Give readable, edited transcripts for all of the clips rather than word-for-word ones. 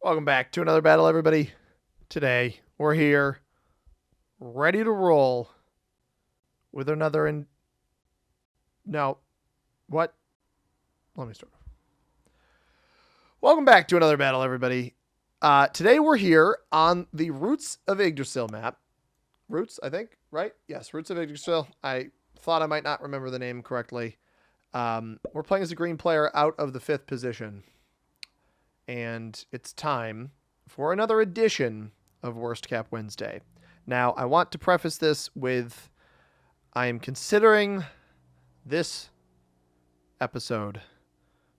Welcome back to another battle, everybody. Today, we're here, ready to roll with another No. What? Let me start. Welcome back to another battle, everybody. Today, we're here on the Roots of Yggdrasil map. Roots, I think, right? Yes, Roots of Yggdrasil. I thought I might not remember the name correctly. We're playing as a green player out of the 5th position. And it's time for another edition of Worst Cap Wednesday. Now, I want to preface this with I am considering this episode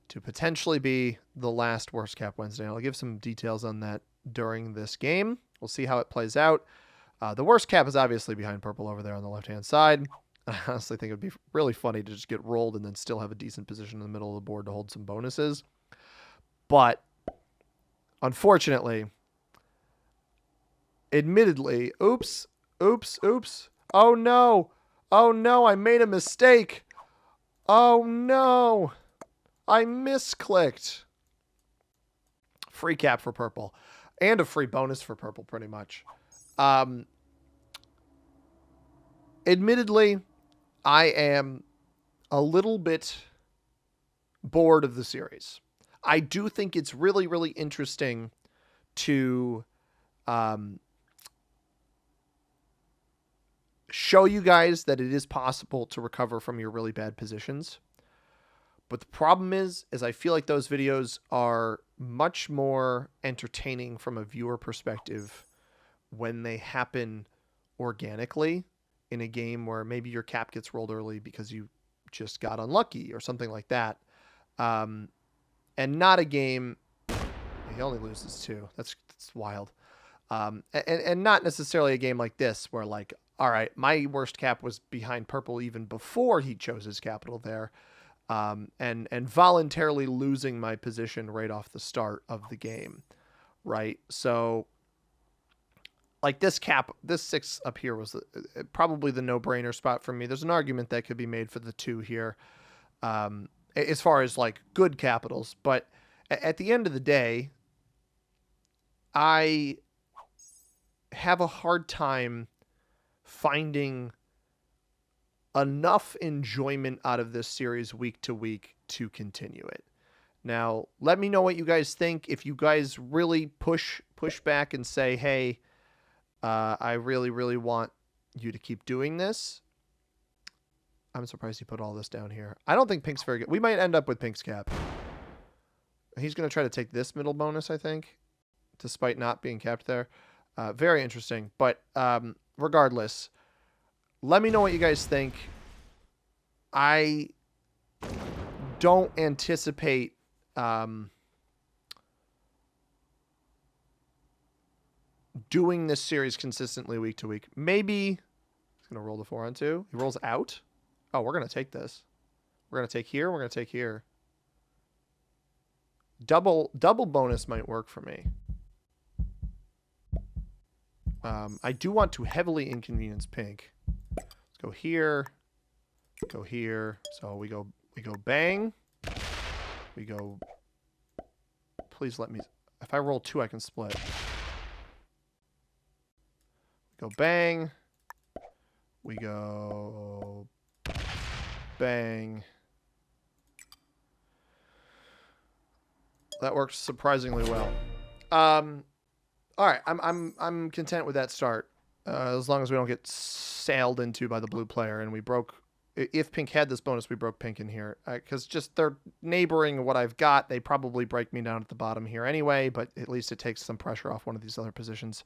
to potentially be the last Worst Cap Wednesday. I'll give some details on that during this game. We'll see how it plays out. The worst cap is obviously behind purple over there on the left-hand side. I honestly think it would be really funny to just get rolled and then still have a decent position in the middle of the board to hold some bonuses. But unfortunately, admittedly, oops. Oh no, I made a mistake. Oh no, I misclicked. Free cap for purple and a free bonus for purple, pretty much. Admittedly, I am a little bit bored of the series. I do think it's really, really interesting to show you guys that it is possible to recover from your really bad positions. But the problem is I feel like those videos are much more entertaining from a viewer perspective when they happen organically in a game where maybe your cap gets rolled early because you just got unlucky or something like that. And not a game. He only loses 2. That's wild. And not necessarily a game like this where, like, all right, my worst cap was behind purple even before he chose his capital there, and voluntarily losing my position right off the start of the game, right? So, like, this 6 up here was probably the no-brainer spot for me. There's an argument that could be made for the 2 here, as far as, like, good capitals. But at the end of the day, I have a hard time finding enough enjoyment out of this series week to week to continue it. Now, let me know what you guys think. If you guys really push back and say, hey, I really, really want you to keep doing this. I'm surprised he put all this down here. I don't think Pink's very good. We might end up with Pink's cap. He's going to try to take this middle bonus, I think, despite not being capped there. Very interesting. But regardless, let me know what you guys think. I don't anticipate doing this series consistently week to week. Maybe he's going to roll the 4 on 2. He rolls out. Oh, we're going to take this. We're going to take here. We're going to take here. Double bonus might work for me. I do want to heavily inconvenience Pink. Let's go here. Go here. So we go bang. We go. Please let me. If I roll 2, I can split. Go bang. We go bang. That works surprisingly well. All right, I'm content with that start, as long as we don't get sailed into by the blue player and we broke. If Pink had this bonus, we broke Pink in here, because just they're neighboring what I've got. They probably break me down at the bottom here anyway, but at least it takes some pressure off one of these other positions.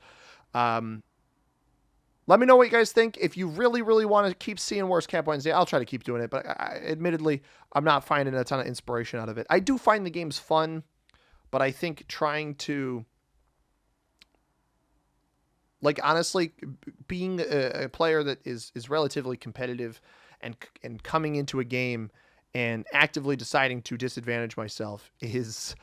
Let me know what you guys think. If you really, really want to keep seeing Worst Cap Wednesday, I'll try to keep doing it, but admittedly, I'm not finding a ton of inspiration out of it. I do find the games fun, but I think trying to, like, honestly, being a player that is relatively competitive and coming into a game and actively deciding to disadvantage myself is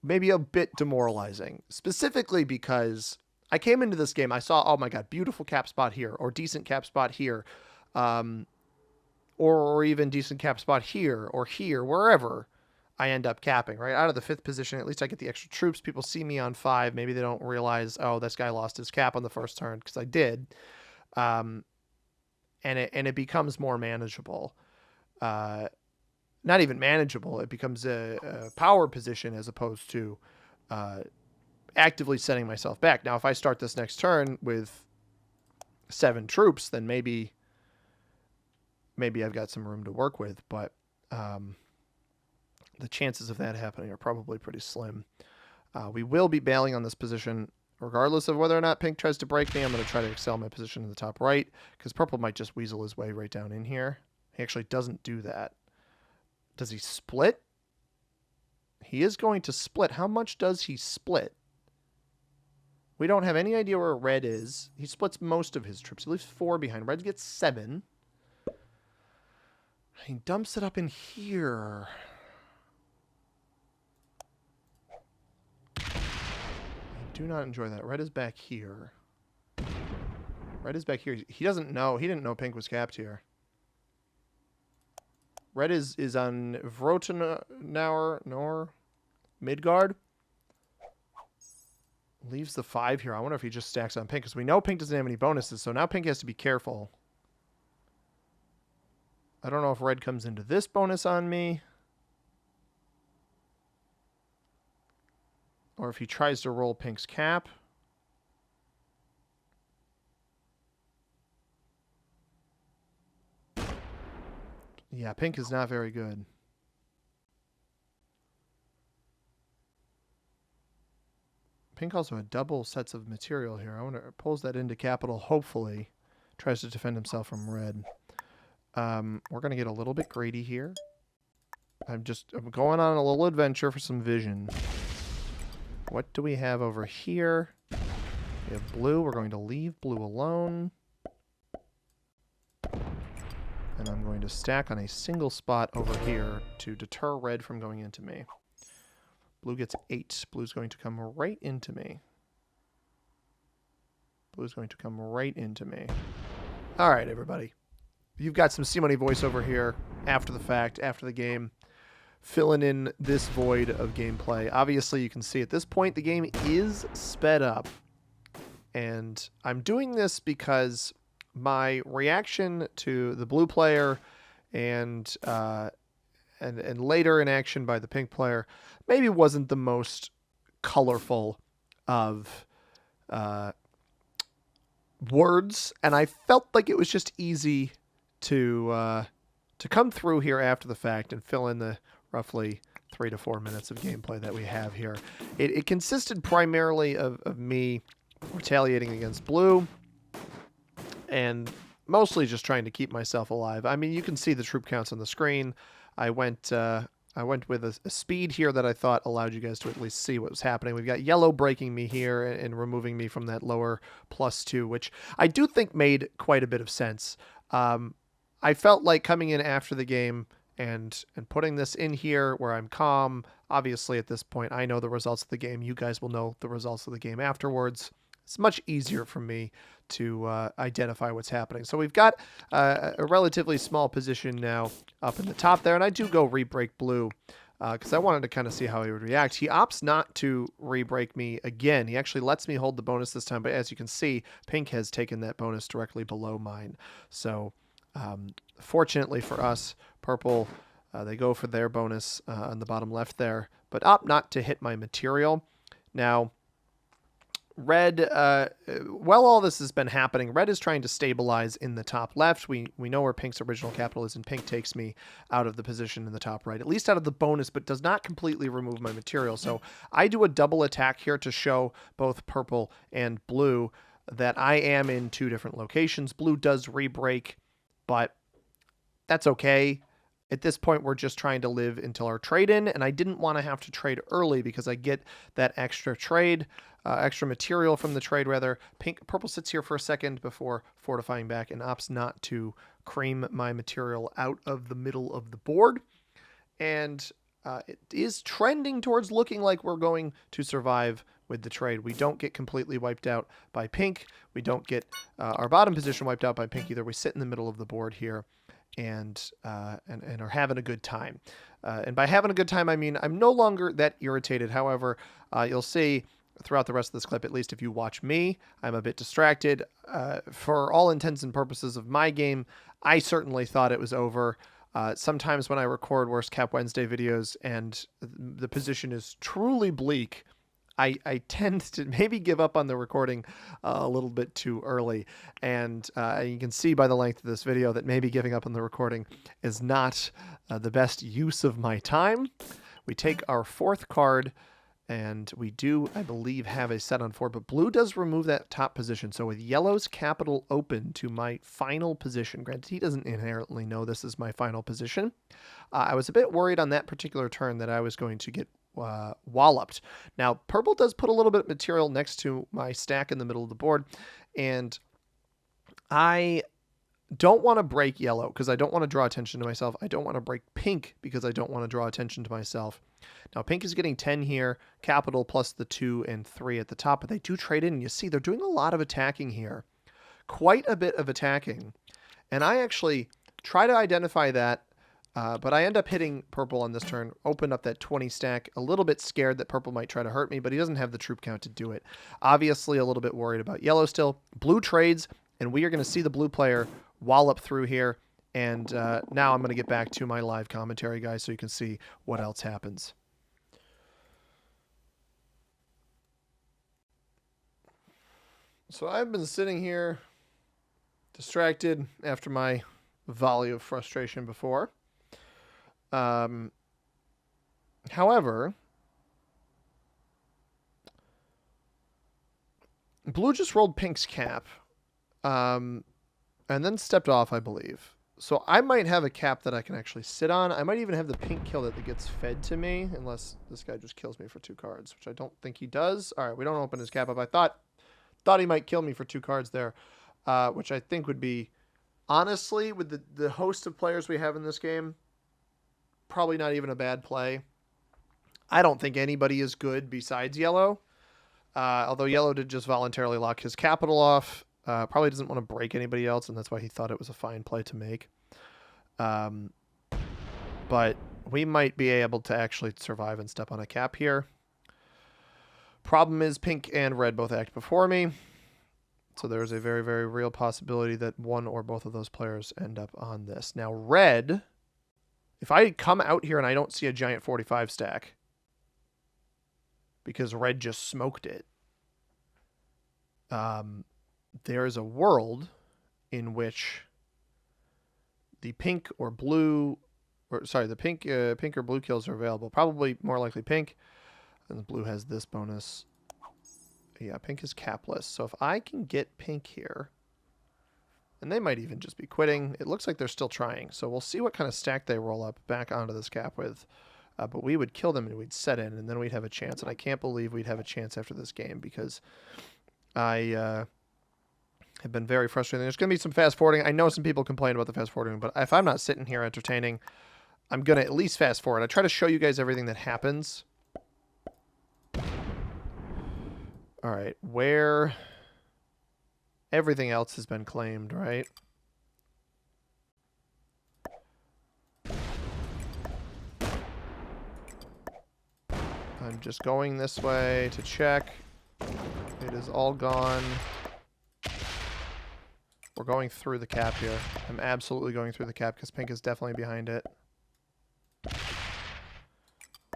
maybe a bit demoralizing, specifically because I came into this game, I saw, oh my God, beautiful cap spot here, or decent cap spot here, or even decent cap spot here, or here, wherever. I end up capping, right? Out of the 5th position, at least I get the extra troops. People see me on 5. Maybe they don't realize, oh, this guy lost his cap on the first turn, because I did. And it becomes more manageable. Not even manageable. It becomes a power position as opposed to actively setting myself back. Now, if I start this next turn with 7 troops, then maybe I've got some room to work with, but the chances of that happening are probably pretty slim. We will be bailing on this position regardless of whether or not pink tries to break me. I'm going to try to excel my position in the top right, because purple might just weasel his way right down in here. He actually doesn't do that. Does he split? He is going to split. How much does he split? We don't have any idea where red is. He splits most of his troops. He leaves 4 behind. Red gets 7. He dumps it up in here. I do not enjoy that. Red is back here. Red is back here. He doesn't know. He didn't know pink was capped here. Red is on Vrotenauer, Midgard. Leaves the 5 here. I wonder if he just stacks on pink, because we know pink doesn't have any bonuses, so now pink has to be careful. I don't know if red comes into this bonus on me, or if he tries to roll pink's cap. Yeah, pink is not very good. Pink also had double sets of material here. I wonder, pulls that into capital, hopefully. Tries to defend himself from red. We're going to get a little bit greedy here. I'm going on a little adventure for some vision. What do we have over here? We have blue. We're going to leave blue alone. And I'm going to stack on a single spot over here to deter red from going into me. Blue gets 8. Blue's going to come right into me. Blue's going to come right into me. All right, everybody. You've got some C-Money voiceover here after the fact, after the game, filling in this void of gameplay. Obviously, you can see at this point the game is sped up. And I'm doing this because my reaction to the blue player and later in action by the pink player maybe wasn't the most colorful of words, and I felt like it was just easy to come through here after the fact and fill in the roughly 3 to 4 minutes of gameplay that we have here. It consisted primarily of me retaliating against blue and mostly just trying to keep myself alive. I mean, you can see the troop counts on the screen. I went with a speed here that I thought allowed you guys to at least see what was happening. We've got yellow breaking me here and removing me from that lower +2, which I do think made quite a bit of sense. I felt like coming in after the game and putting this in here where I'm calm. Obviously, at this point, I know the results of the game. You guys will know the results of the game afterwards. It's much easier for me to identify what's happening. So we've got a relatively small position now up in the top there, and I do go re-break blue because I wanted to kind of see how he would react. He opts not to re-break me again. He actually lets me hold the bonus this time, but as you can see, pink has taken that bonus directly below mine. So fortunately for us, purple, they go for their bonus on the bottom left there, but opt not to hit my material. Now, red, while all this has been happening, red is trying to stabilize in the top left. We know where pink's original capital is, and pink takes me out of the position in the top right, at least out of the bonus, but does not completely remove my material. So I do a double attack here to show both purple and blue that I am in 2 different locations. Blue does re-break, but that's okay. At this point, we're just trying to live until our trade in, and I didn't want to have to trade early because I get that extra trade, extra material from the trade, rather. Purple sits here for a second before fortifying back and opts not to cream my material out of the middle of the board. And it is trending towards looking like we're going to survive with the trade. We don't get completely wiped out by pink. We don't get our bottom position wiped out by pink either. We sit in the middle of the board here and are having a good time. And by having a good time, I mean I'm no longer that irritated. However, you'll see throughout the rest of this clip, at least if you watch me, I'm a bit distracted. For all intents and purposes of my game, I certainly thought it was over. Sometimes when I record Worst Cap Wednesday videos and the position is truly bleak, I tend to maybe give up on the recording a little bit too early. And you can see by the length of this video that maybe giving up on the recording is not the best use of my time. We take our fourth card, and we do, I believe, have a set on 4, but blue does remove that top position. So with yellow's capital open to my final position, granted he doesn't inherently know this is my final position, I was a bit worried on that particular turn that I was going to get walloped. Now, purple does put a little bit of material next to my stack in the middle of the board, and I don't want to break yellow because I don't want to draw attention to myself. I don't want to break pink because I don't want to draw attention to myself. Now, pink is getting 10 here, capital plus the 2 and 3 at the top, but they do trade in, and you see they're doing a lot of attacking here. Quite a bit of attacking. And I actually try to identify that, but I end up hitting purple on this turn, open up that 20 stack, a little bit scared that purple might try to hurt me, but he doesn't have the troop count to do it. Obviously, a little bit worried about yellow still. Blue trades, and we are going to see the blue player wallop through here. And now I'm going to get back to my live commentary, guys, so you can see what else happens. So I've been sitting here distracted after my volley of frustration before. However, blue just rolled pink's cap, and then stepped off, I believe. So I might have a cap that I can actually sit on. I might even have the pink kill that gets fed to me, unless this guy just kills me for 2 cards, which I don't think he does. All right, we don't open his cap up. I thought he might kill me for 2 cards there, which I think would be, honestly, with the host of players we have in this game, probably not even a bad play. I don't think anybody is good besides yellow, although yellow did just voluntarily lock his capital off. Probably doesn't want to break anybody else, and that's why he thought it was a fine play to make. But we might be able to actually survive and step on a cap here. Problem is pink and red both act before me. So there's a very, very real possibility that one or both of those players end up on this. Now, red, if I come out here and I don't see a giant 45 stack, because red just smoked it, there is a world in which the pink or blue, or sorry, the pink or blue kills are available. Probably more likely pink. And the blue has this bonus. Yeah, pink is capless. So if I can get pink here, and they might even just be quitting. It looks like they're still trying. So we'll see what kind of stack they roll up back onto this cap with. But we would kill them and we'd set in, and then we'd have a chance. And I can't believe we'd have a chance after this game because I have been very frustrated. There's going to be some fast forwarding. I know some people complain about the fast forwarding, but if I'm not sitting here entertaining, I'm going to at least fast forward. I try to show you guys everything that happens. All right, where everything else has been claimed, right? I'm just going this way to check. It is all gone. We're going through the cap here. I'm absolutely going through the cap because pink is definitely behind it.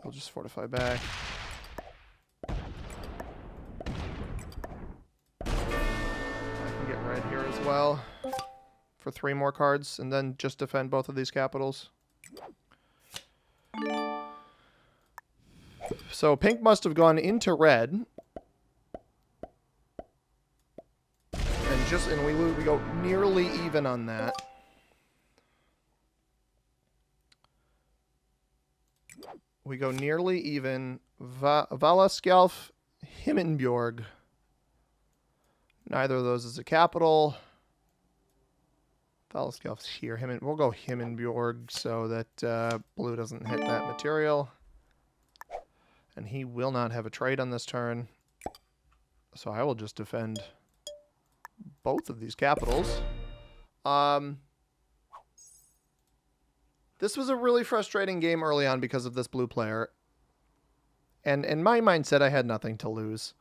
I'll just fortify back. Red here as well for 3 more cards and then just defend both of these capitals. So pink must have gone into red and we go nearly even on that. We go nearly even. Valaskjalf, Himmenbjorg. Neither of those is a capital. Valaskjalf's here. We'll go Himmenbjorg so that blue doesn't hit that material. And he will not have a trade on this turn. So I will just defend both of these capitals. This was a really frustrating game early on because of this blue player. And in my mindset, I had nothing to lose.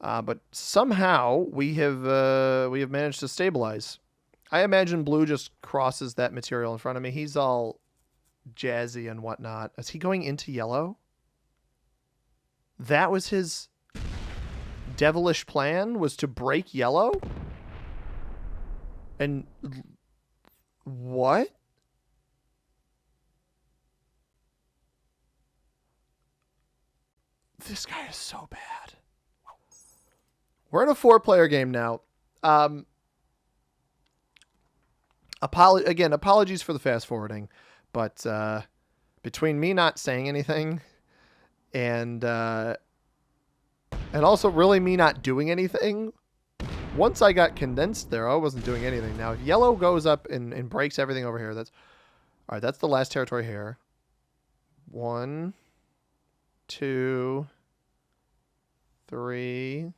But somehow we have managed to stabilize. I imagine blue just crosses that material in front of me. He's all jazzy and whatnot. Is he going into yellow? That was his devilish plan, was to break yellow? And what? This guy is so bad. We're in a 4-player game now. Apologies for the fast forwarding, but between me not saying anything and also really me not doing anything, once I got condensed there, I wasn't doing anything. Now, if yellow goes up and breaks everything over here, that's all right. That's the last territory here. 1, 2, 3,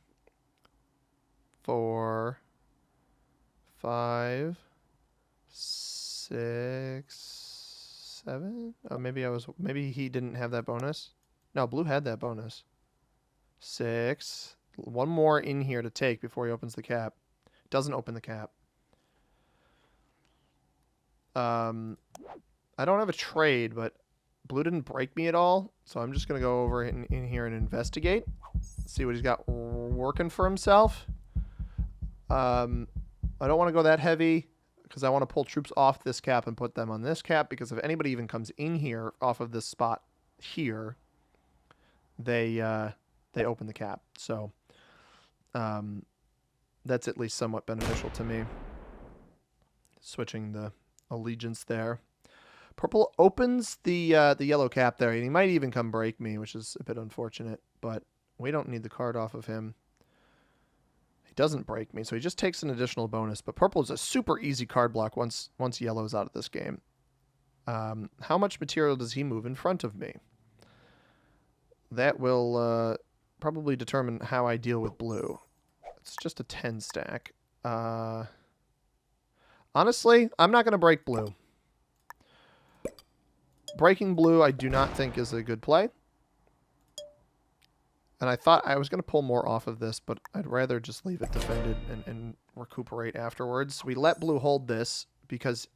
4, 5, 6, 7. Oh, maybe he didn't have that bonus. No, blue had that bonus. 6. One more in here to take before he opens the cap. Doesn't open the cap. I don't have a trade, but blue didn't break me at all, so I'm just going to go over in here and investigate. See what he's got working for himself. I don't want to go that heavy because I want to pull troops off this cap and put them on this cap, because if anybody even comes in here off of this spot here, they open the cap. So that's at least somewhat beneficial to me. Switching the allegiance there. Purple opens the yellow cap there, and he might even come break me, which is a bit unfortunate, but we don't need the card off of him. He doesn't break me, so he just takes an additional bonus, but purple is a super easy card block once yellow's out of this game. How much material does he move in front of me? That will probably determine how I deal with blue. It's just a 10 stack. Honestly, I'm not going to break blue. Breaking blue, I do not think is a good play. And I thought I was going to pull more off of this, but I'd rather just leave it defended and recuperate afterwards. We let blue hold this because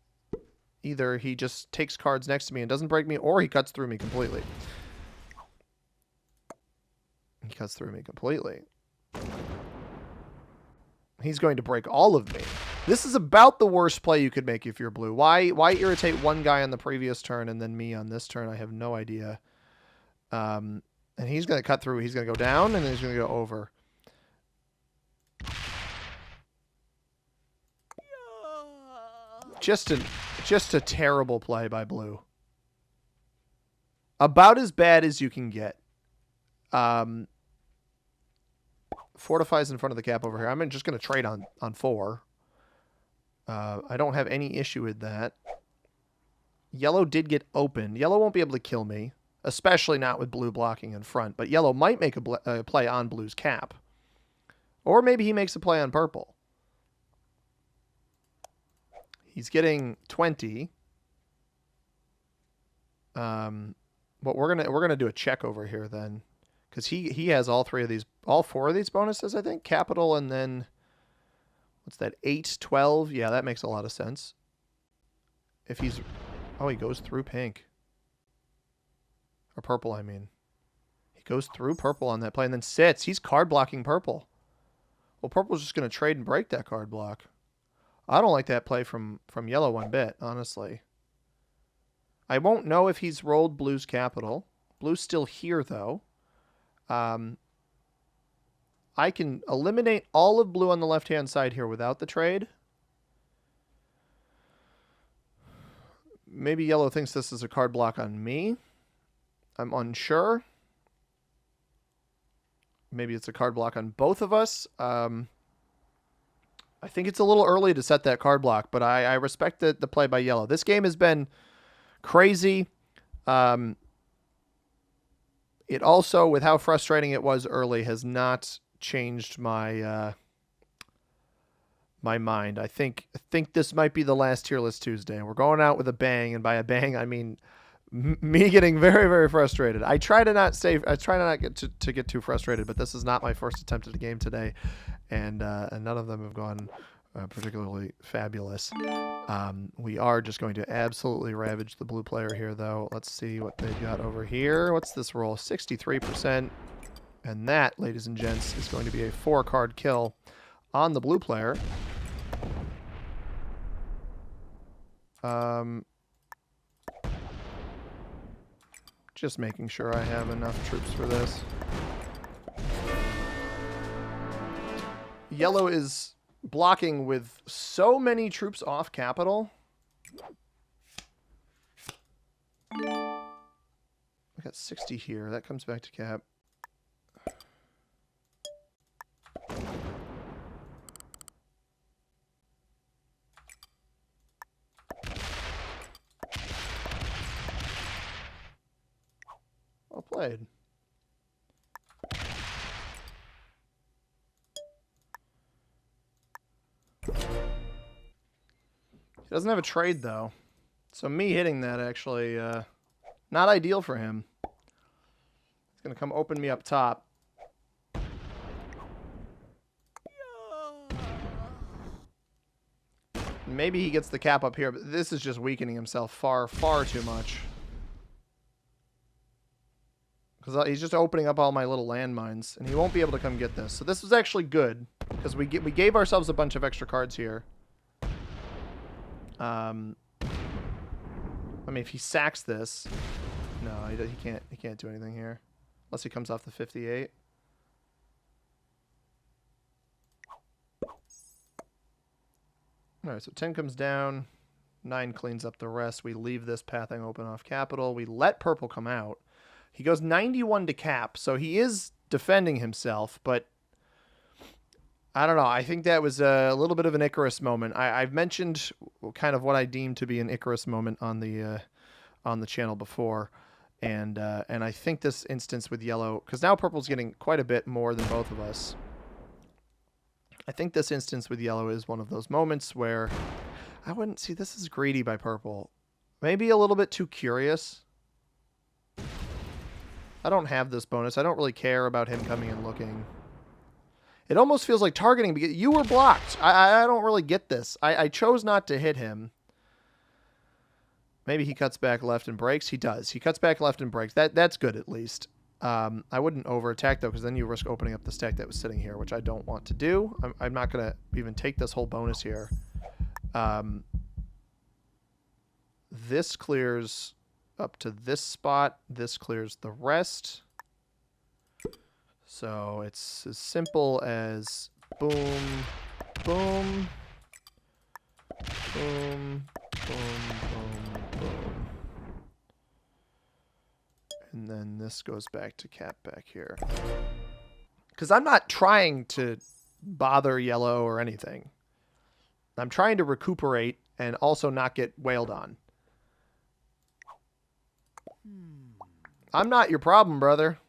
either he just takes cards next to me and doesn't break me, or he cuts through me completely. He cuts through me completely. He's going to break all of me. This is about the worst play you could make if you're blue. Why irritate one guy on the previous turn and then me on this turn? I have no idea. And he's going to cut through. He's going to go down, and then he's going to go over. Just a terrible play by blue. About as bad as you can get. Fortifies in front of the cap over here. I'm just going to trade on 4. I don't have any issue with that. Yellow did get opened. Yellow won't be able to kill me, especially not with blue blocking in front. But yellow might make a play on blue's cap. Or maybe he makes a play on purple. He's getting 20. But we're gonna do a check over here then, because he has all 4 of these bonuses, I think. Capital, and then what's that? 8, 12. Yeah, that makes a lot of sense. If he's he goes through pink. Or purple, I mean. He goes through purple on that play and then sits. He's card blocking purple. Well, purple's just going to trade and break that card block. I don't like that play from yellow one bit, honestly. I won't know if he's rolled blue's capital. Blue's still here, though. I can eliminate all of blue on the left-hand side here without the trade. Maybe yellow thinks this is a card block on me. I'm unsure. Maybe it's a card block on both of us. I think it's a little early to set that card block, but I respect the play by yellow. This game has been crazy. It also, with how frustrating it was early, has not changed my my mind. I think this might be the last tier list Tuesday. We're going out with a bang, and by a bang I mean me getting very, very frustrated. I try to not get to get too frustrated, but this is not my first attempt at a game today, and none of them have gone particularly fabulous. We are just going to absolutely ravage the blue player here, though. Let's see what they've got over here. What's this roll? 63%. And that, ladies and gents, is going to be a 4-card kill on the blue player. Just making sure I have enough troops for this. Yellow is blocking with so many troops off capital. I got 60 here. That comes back to cap. Well played. He doesn't have a trade, though. So me hitting that actually, not ideal for him. He's going to come open me up top. Maybe he gets the cap up here, but this is just weakening himself far, far too much. Because he's just opening up all my little landmines, and he won't be able to come get this. So this was actually good, because we gave ourselves a bunch of extra cards here. I mean, if he sacks this, no, he can't do anything here, unless he comes off the 58. All right, so 10 comes down, 9 cleans up the rest. We leave this pathing open off capital. We let purple come out. He goes 91 to cap, so he is defending himself, but I don't know. I think that was a little bit of an Icarus moment. I've mentioned kind of what I deem to be an Icarus moment on the channel before, and I think this instance with yellow, because now purple's getting quite a bit more than both of us. I think this instance with yellow is one of those moments where I wouldn't see this is greedy by purple. Maybe a little bit too curious. I don't have this bonus. I don't really care about him coming and looking. It almost feels like targeting because you were blocked. I don't really get this. I chose not to hit him. Maybe he cuts back left and breaks. He does. He cuts back left and breaks. That's good at least. I wouldn't over attack though, because then you risk opening up the stack that was sitting here, which I don't want to do. I'm not gonna even take this whole bonus here. This clears up to this spot. This clears the rest. So it's as simple as boom, boom, boom, boom, boom, boom. And then this goes back to cap back here. Because I'm not trying to bother yellow or anything. I'm trying to recuperate and also not get wailed on. I'm not your problem, brother.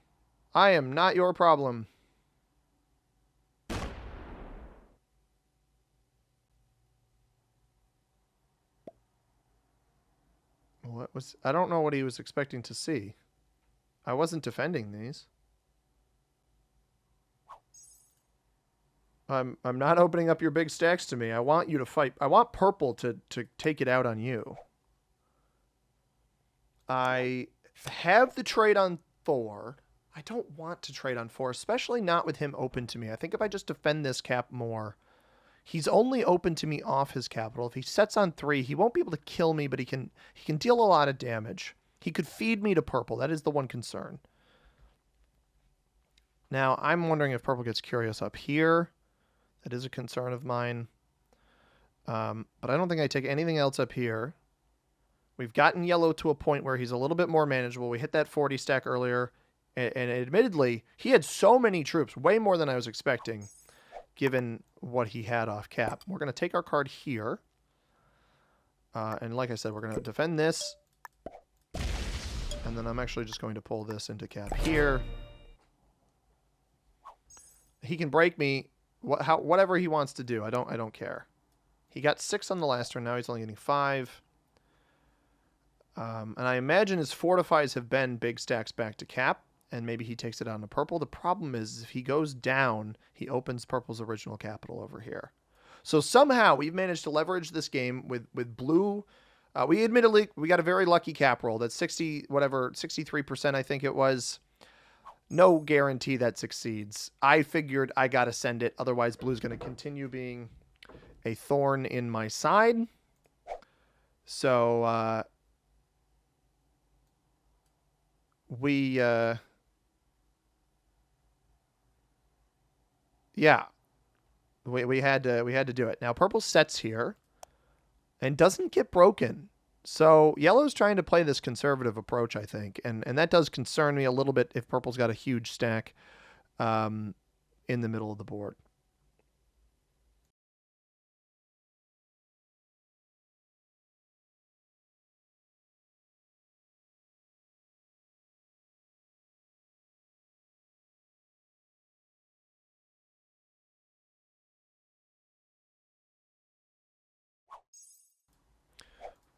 I am not your problem. What was... I don't know what he was expecting to see. I wasn't defending these. I'm not opening up your big stacks to me. I want you to fight. I want purple to take it out on you. I have the trade on 4. I don't want to trade on 4, especially not with him open to me. I think if I just defend this cap more, he's only open to me off his capital. If he sets on 3, he won't be able to kill me, but he can deal a lot of damage. He could feed me to purple. That is the one concern. Now, I'm wondering if purple gets curious up here. That is a concern of mine. But I don't think I take anything else up here. We've gotten yellow to a point where he's a little bit more manageable. We hit that 40 stack earlier. And admittedly, he had so many troops, way more than I was expecting, given what he had off cap. We're going to take our card here. And like I said, we're going to defend this. And then I'm actually just going to pull this into cap here. He can break me. whatever he wants to do. I don't care. He got 6 on the last turn. Now he's only getting 5. And I imagine his fortifies have been big stacks back to cap, and maybe he takes it on to purple. The problem is if he goes down, he opens purple's original capital over here. So somehow we've managed to leverage this game with blue. We got a very lucky cap roll. That's 63% I think it was. No guarantee that succeeds. I figured I got to send it. Otherwise, blue's going to continue being a thorn in my side. So we had to do it. Now purple sets here and doesn't get broken. So yellow's trying to play this conservative approach, I think, and that does concern me a little bit if purple's got a huge stack in the middle of the board.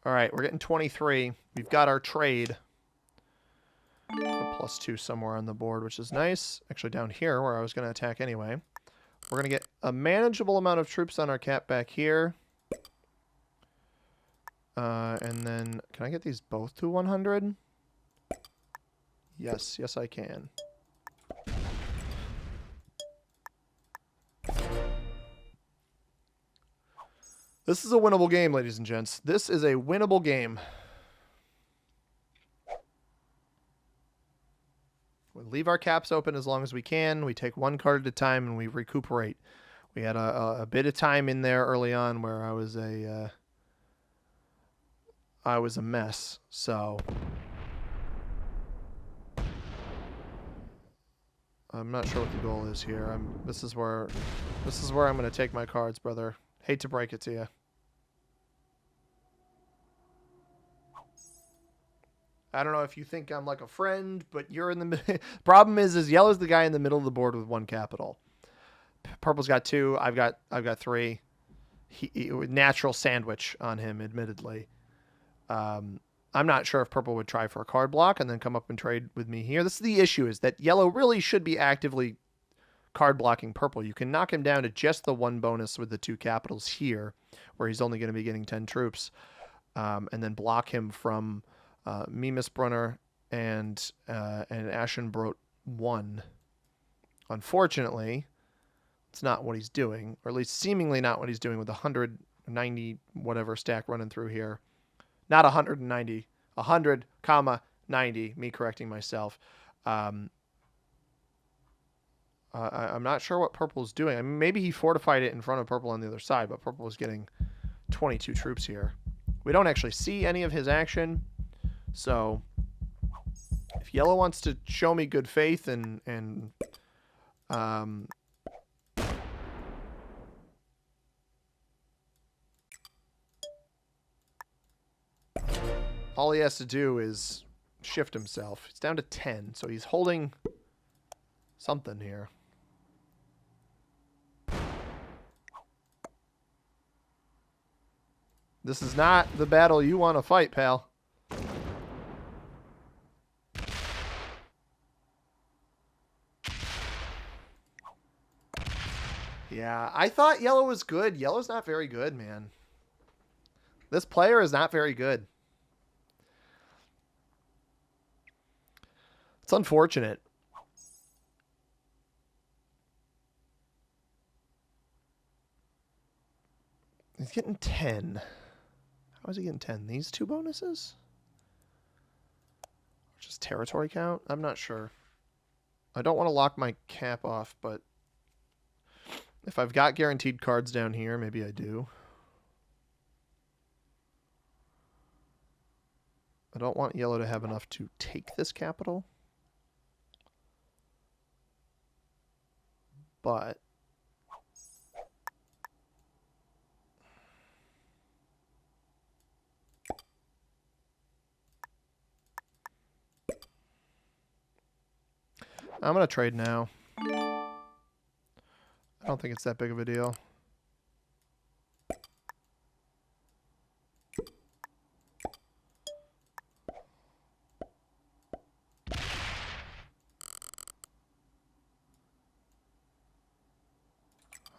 All right, we're getting 23. We've got our trade. +2 somewhere on the board, which is nice. Actually, down here where I was going to attack anyway. We're going to get a manageable amount of troops on our cap back here. And then, can I get these both to 100? Yes, I can. This is a winnable game, ladies and gents. This is a winnable game. We leave our caps open as long as we can. We take one card at a time and we recuperate. We had a bit of time in there early on where I was a mess. So I'm not sure what the goal is here. This is where I'm going to take my cards, brother. Hate to break it to you. I don't know if you think I'm like a friend, but you're in the problem is yellow's the guy in the middle of the board with 1 capital. Purple's got 2. I've got 3. Natural sandwich on him, admittedly. I'm not sure if purple would try for a card block and then come up and trade with me here. This is the issue, is that yellow really should be actively card blocking purple. You can knock him down to just the 1 bonus with the 2 capitals here, where he's only going to be getting 10 troops, and then block him from Mimisbrunner and Ashenbrot 1. Unfortunately, it's not what he's doing, or at least seemingly not what he's doing with 190 whatever stack running through here. Not 190, 100, 90, me correcting myself. I'm not sure what purple's doing. I mean, maybe he fortified it in front of purple on the other side, but purple is getting 22 troops here. We don't actually see any of his action, so if yellow wants to show me good faith and all he has to do is shift himself. It's down to 10, so he's holding something here. This is not the battle you want to fight, pal. Yeah, I thought yellow was good. Yellow's not very good, man. This player is not very good. It's unfortunate. He's getting 10. How is he getting 10? These 2 bonuses? Just territory count? I'm not sure. I don't want to lock my cap off, but if I've got guaranteed cards down here, maybe I do. I don't want yellow to have enough to take this capital. But I'm going to trade now. I don't think it's that big of a deal.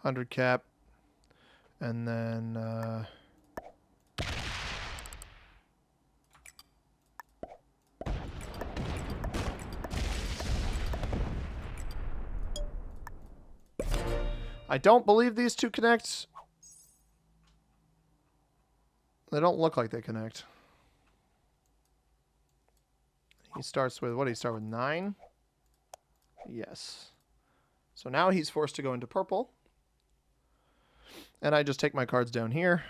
$100 cap. And then... I don't believe these two connect. They don't look like they connect. He starts with, what did he start with, 9? Yes. So now he's forced to go into purple. And I just take my cards down here.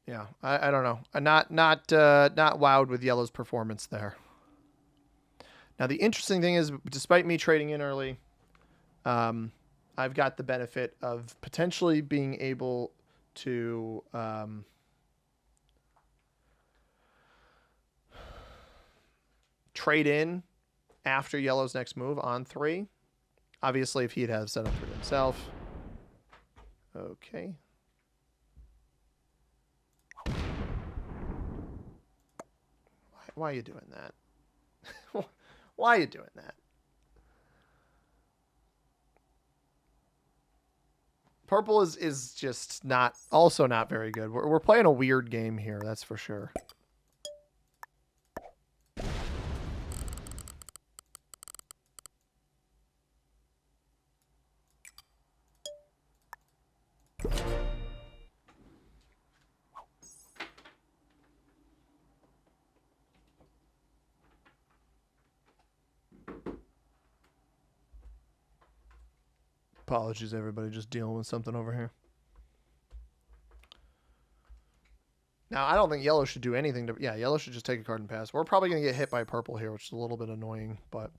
Yeah, I don't know. I'm not wowed with yellow's performance there. Now the interesting thing is, despite me trading in early, I've got the benefit of potentially being able to trade in after yellow's next move on 3. Obviously, if he'd have set up for himself. Okay. Why are you doing that? Why are you doing that? Purple is just also not very good. We're playing a weird game here, that's for sure. Apologies, everybody. Just dealing with something over here. Now, I don't think yellow should do anything to... Yeah, yellow should just take a card and pass. We're probably going to get hit by purple here, which is a little bit annoying, but...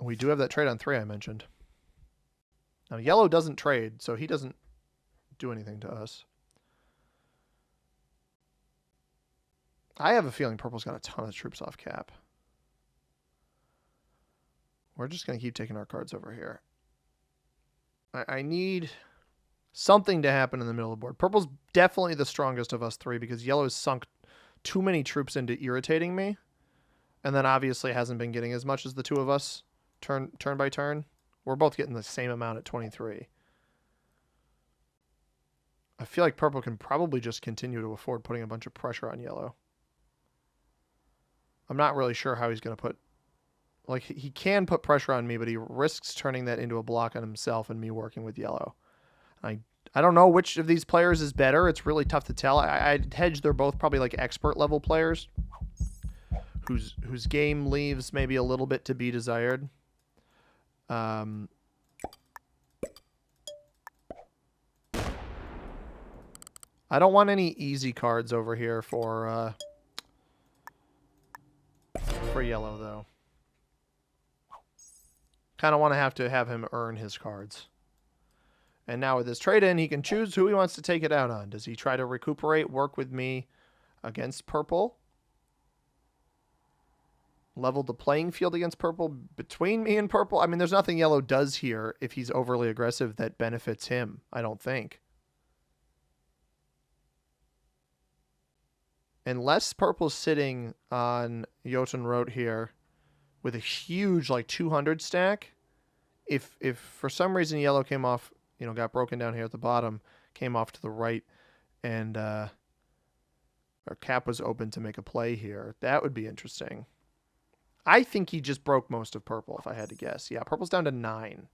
we do have that trade on 3 I mentioned. Now, yellow doesn't trade, so he doesn't do anything to us. I have a feeling purple's got a ton of troops off cap. We're just going to keep taking our cards over here. I need something to happen in the middle of the board. Purple's definitely the strongest of us 3 because yellow has sunk too many troops into irritating me. And then obviously hasn't been getting as much as the 2 of us turn by turn. We're both getting the same amount at 23. I feel like purple can probably just continue to afford putting a bunch of pressure on yellow. I'm not really sure how he's going to put... Like, he can put pressure on me, but he risks turning that into a block on himself and me working with yellow. I don't know which of these players is better. It's really tough to tell. I'd hedge they're both probably like expert level players whose game leaves maybe a little bit to be desired. I don't want any easy cards over here for yellow, though. Kind of want to have him earn his cards. And now with this trade-in, he can choose who he wants to take it out on. Does he try to recuperate, work with me against purple? Level the playing field against purple between me and purple? I mean, there's nothing yellow does here if he's overly aggressive that benefits him, I don't think. Unless purple's sitting on Jotun Road here with a huge, like, 200 stack, if for some reason yellow came off, you know, got broken down here at the bottom, came off to the right, and our cap was open to make a play here, that would be interesting. I think he just broke most of purple, if I had to guess. Yeah, purple's down to 9.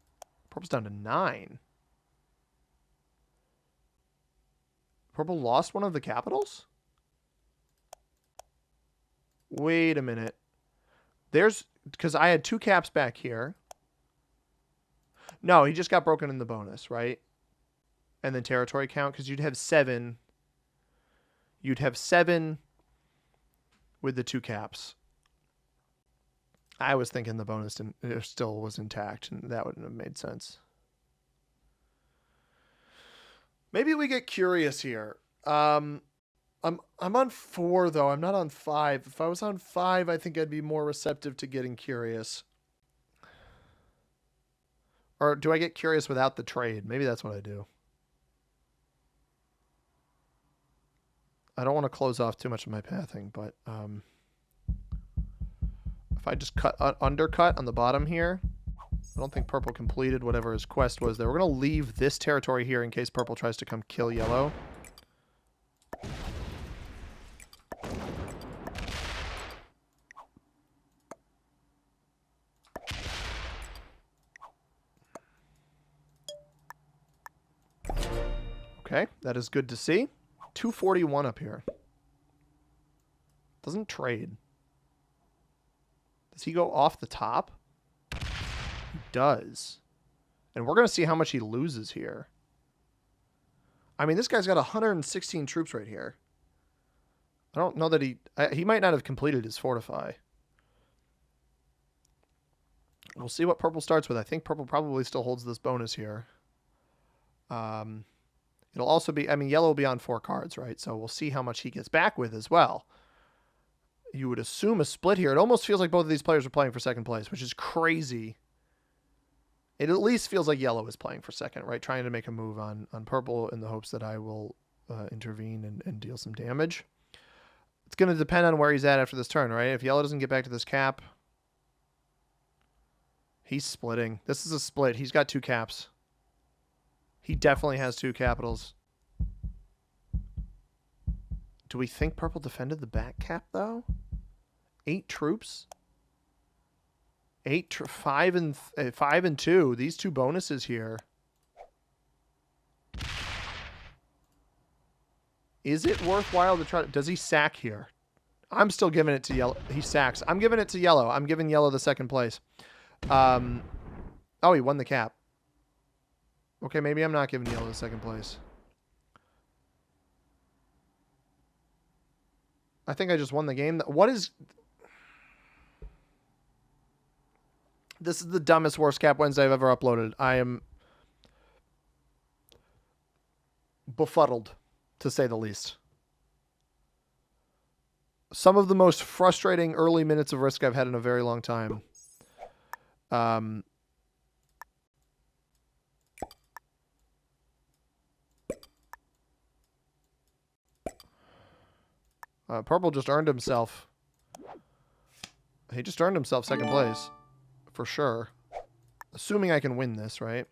Purple's down to 9. Purple lost one of the capitals? Wait a minute. Because I had 2 caps back here. No, he just got broken in the bonus, right? And then territory count, because you'd have 7. You'd have 7 with the 2 caps. I was thinking the bonus still was intact, and that wouldn't have made sense. Maybe we get curious here. I'm on 4 though. I'm not on 5. If I was on 5, I think I'd be more receptive to getting curious. Or do I get curious without the trade? Maybe that's what I do. I don't want to close off too much of my pathing, but if I just undercut on the bottom here, I don't think purple completed whatever his quest was there. We're going to leave this territory here in case purple tries to come kill yellow. Okay, that is good to see. 241 up here. Doesn't trade. Does he go off the top? He does. And we're going to see how much he loses here. I mean, this guy's got 116 troops right here. I don't know that he might not have completed his fortify. We'll see what purple starts with. I think purple probably still holds this bonus here. It'll also be, I mean, yellow will be on 4 cards, right? So we'll see how much he gets back with as well. You would assume a split here. It almost feels like both of these players are playing for second place, which is crazy. It at least feels like yellow is playing for second, right? Trying to make a move on purple in the hopes that I will intervene and deal some damage. It's going to depend on where he's at after this turn, right? If yellow doesn't get back to this cap, he's splitting. This is a split. He's got 2 caps. He definitely has 2 capitals. Do we think purple defended the back cap, though? 8 troops? 5 and 2. These 2 bonuses here. Is it worthwhile to try? Does he sack here? I'm still giving it to yellow. He sacks. I'm giving it to yellow. I'm giving yellow the second place. Oh, he won the cap. Okay, maybe I'm not giving yellow the second place. I think I just won the game. What is... This is the dumbest Worst Cap Wednesday I've ever uploaded. I am befuddled, to say the least. Some of the most frustrating early minutes of Risk I've had in a very long time. Purple just earned himself. He just earned himself second place. For sure. Assuming I can win this, right?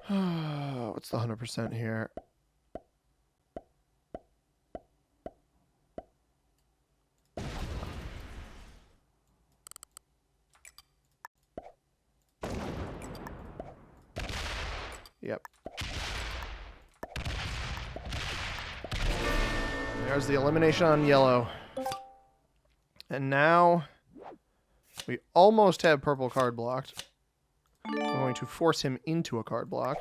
What's the 100% here? Yep. There's the elimination on yellow. And now we almost have purple card blocked. I'm going to force him into a card block.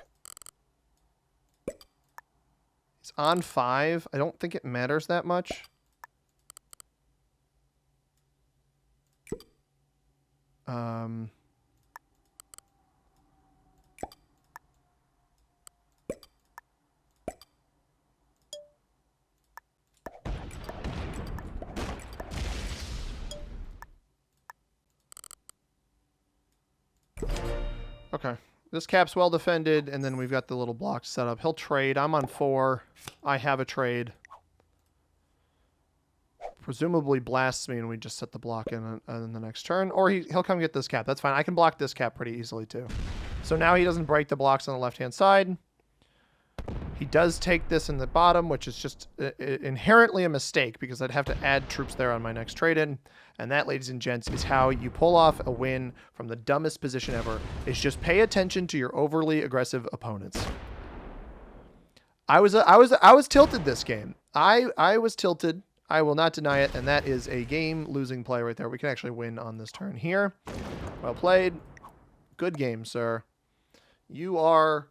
He's on 5. I don't think it matters that much. Okay. This cap's well defended, and then we've got the little blocks set up. He'll trade. I'm on 4. I have a trade. Presumably blasts me, and we just set the block in the next turn. Or he'll come get this cap. That's fine. I can block this cap pretty easily, too. So now he doesn't break the blocks on the left-hand side. He does take this in the bottom, which is just inherently a mistake because I'd have to add troops there on my next trade-in. And that, ladies and gents, is how you pull off a win from the dumbest position ever, is just pay attention to your overly aggressive opponents. I was tilted this game. I was tilted. I will not deny it, and that is a game-losing play right there. We can actually win on this turn here. Well played. Good game, sir. You are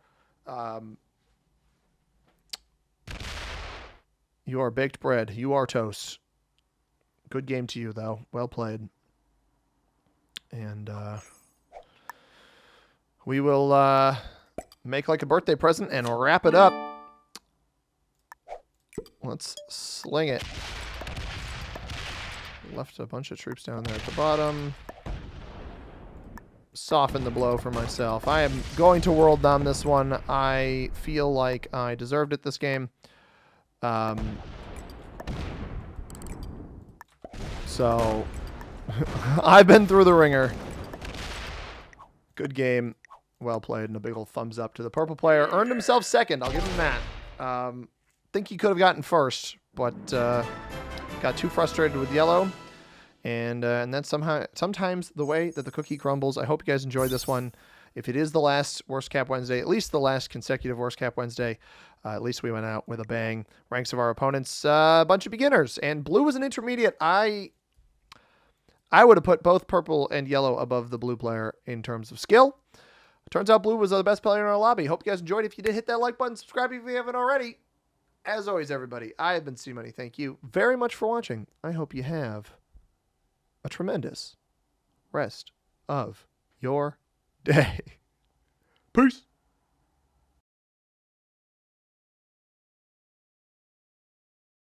baked bread. You are toast. Good game to you, though. Well played. And we will make like a birthday present and wrap it up. Let's sling it. Left a bunch of troops down there at the bottom. Soften the blow for myself. I am going to world dom this one. I feel like I deserved it this game. So I've been through the ringer. Good game. Well played. And a big old thumbs up to the purple player. Earned himself second. I'll give him that. Think he could have gotten first, but got too frustrated with yellow. And that's sometimes the way that the cookie crumbles. I hope you guys enjoyed this one. If it is the last Worst Cap Wednesday, at least the last consecutive Worst Cap Wednesday, at least we went out with a bang. Ranks of our opponents, a bunch of beginners. And blue was an intermediate. I would have put both purple and yellow above the blue player in terms of skill. Turns out blue was the best player in our lobby. Hope you guys enjoyed. If you did, hit that like button. Subscribe if you haven't already. As always, everybody, I have been C-Money. Thank you very much for watching. I hope you have a tremendous rest of your day. Peace.